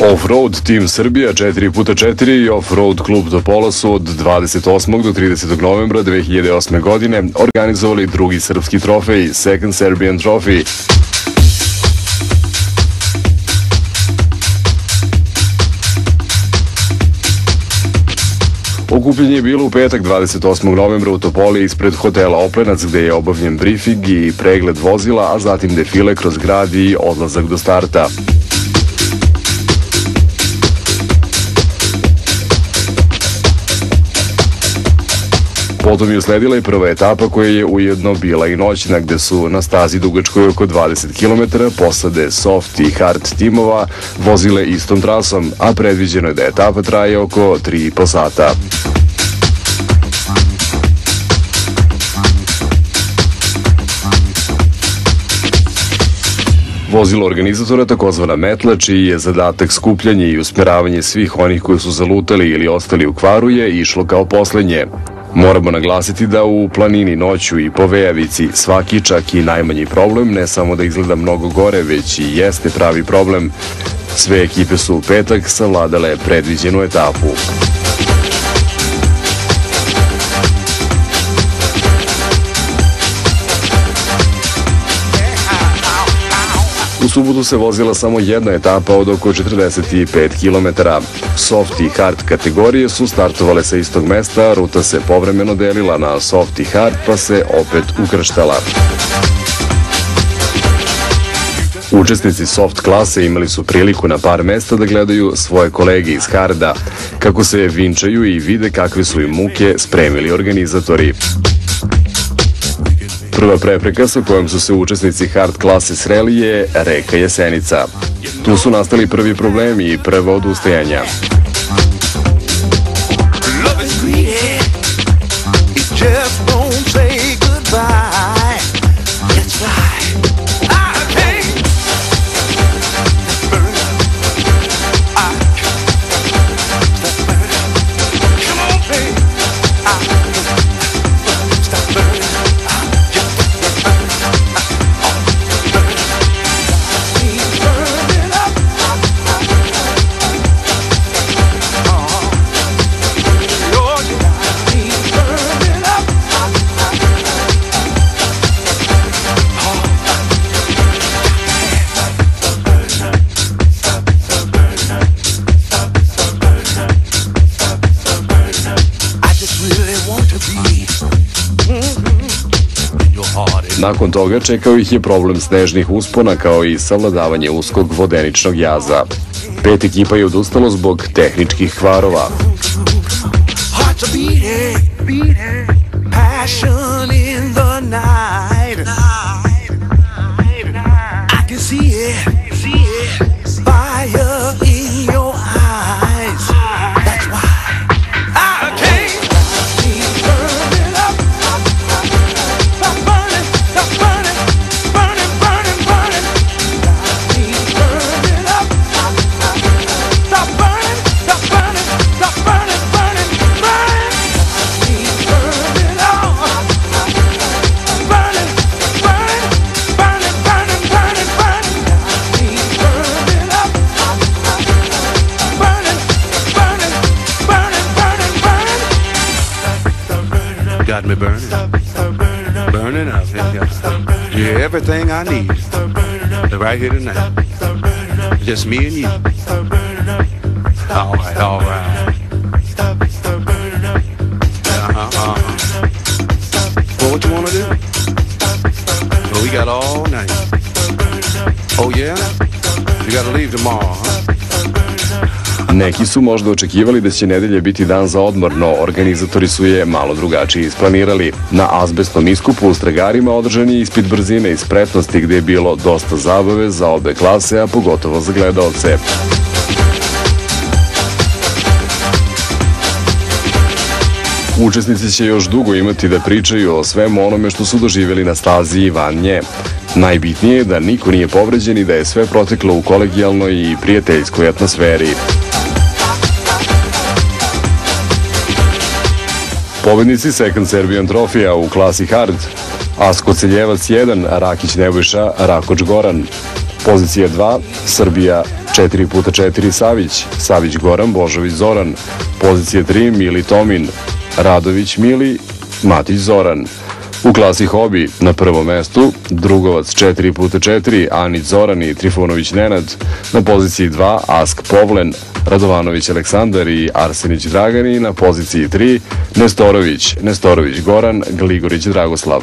Off-road tim Srbija 4x4 i Off-road klub Topola su od 28. do 30. novembra 2008. godine organizovali drugi srpski trofej, Second Serbian Trophy. Okupljanje je bilo u petak 28. novembra u Topoli ispred hotela Oplenac, gde je obavljen brifing i pregled vozila, a zatim defile kroz grad i odlazak do starta. Potom je usledila i prva etapa koja je ujedno bila i noćna, gde su na stazi dugačkoj oko 20 km posade soft i hard timova vozile istom trasom, a predviđeno je da etapa traje oko 3,5 sata. Vozilo organizatora, takozvana metla, čiji je zadatak skupljanje i usmeravanje svih onih koji su zalutali ili ostali u kvaru, je išlo kao poslednje. Moramo naglasiti da u planini noću i po vejavici svaki, čak i najmanji problem, ne samo da izgleda mnogo gore, već i jeste pravi problem. Sve ekipe su u petak savladale predviđenu etapu. U subotu se vozila samo jedna etapa od oko 45 km. Soft i hard kategorije su startovale sa istog mesta, ruta se povremeno delila na soft i hard, pa se opet ukrštala. Učesnici soft klase imali su priliku na par mesta da gledaju svoje kolege iz harda, kako se vinčaju i vide kakve su im muke spremili organizatori. Prva prepreka sa kojom su se učesnici hard klase sreli je reka Jesenica. Tu su nastali prvi problemi i prva odustajanja. Nakon toga čekao ih je problem snežnih uspona kao i savladavanje uskog vodeničnog jaza. 5 ekipa je odustalo zbog tehničkih kvarova. Got me burning, burning up. Yeah, everything I need, right here tonight. Just me and you. All right, all right. Well, what you want to do? Well, we got all night. Oh yeah? You got to leave tomorrow, huh? Neki su možda očekivali da će nedelje biti dan za odmor, no organizatori su je malo drugačije isplanirali. Na azbestnom iskupu u Stragarima održan je ispit brzine i spretnosti, gde je bilo dosta zabave za obe klase, a pogotovo za gledaoce. Učesnici će još dugo imati da pričaju o svemu onome što su doživjeli na stazi i van nje. Najbitnije je da niko nije povređen i da je sve proteklo u kolegijalnoj i prijateljskoj atmosferi. Pobednici Second Serbian Trophy-a u klasi hard: Asko Celjevac 1, Rakić Nebojša, Rakoč Goran. Pozicija 2, Srbija 4x4 Savić, Savić Goran, Božović Zoran. Pozicija 3 Mili Tomin, Radović Mili, Matić Zoran. U klasi hobi na prvom mestu Drugovac 4x4 Anić Zoran i Trifunović Nenad. Na poziciji 2 Ask Povlen, Radovanović Aleksandar i Arsenić Dragan i na poziciji 3 Nestorović Goran, Gligorić Dragoslav.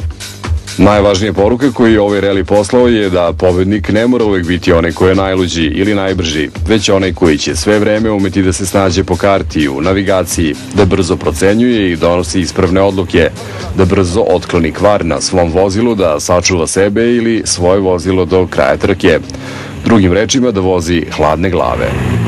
Najvažnije poruke koju je ovaj reli poslao je da pobednik ne mora uvek biti onaj koji je najluđi ili najbrži, već onaj koji će sve vreme umeti da se snađe po karti u navigaciji, da brzo procenjuje i donosi ispravne odluke, da brzo otkloni kvar na svom vozilu, da sačuva sebe ili svoje vozilo do kraja trke. Drugim rečima, da vozi hladne glave.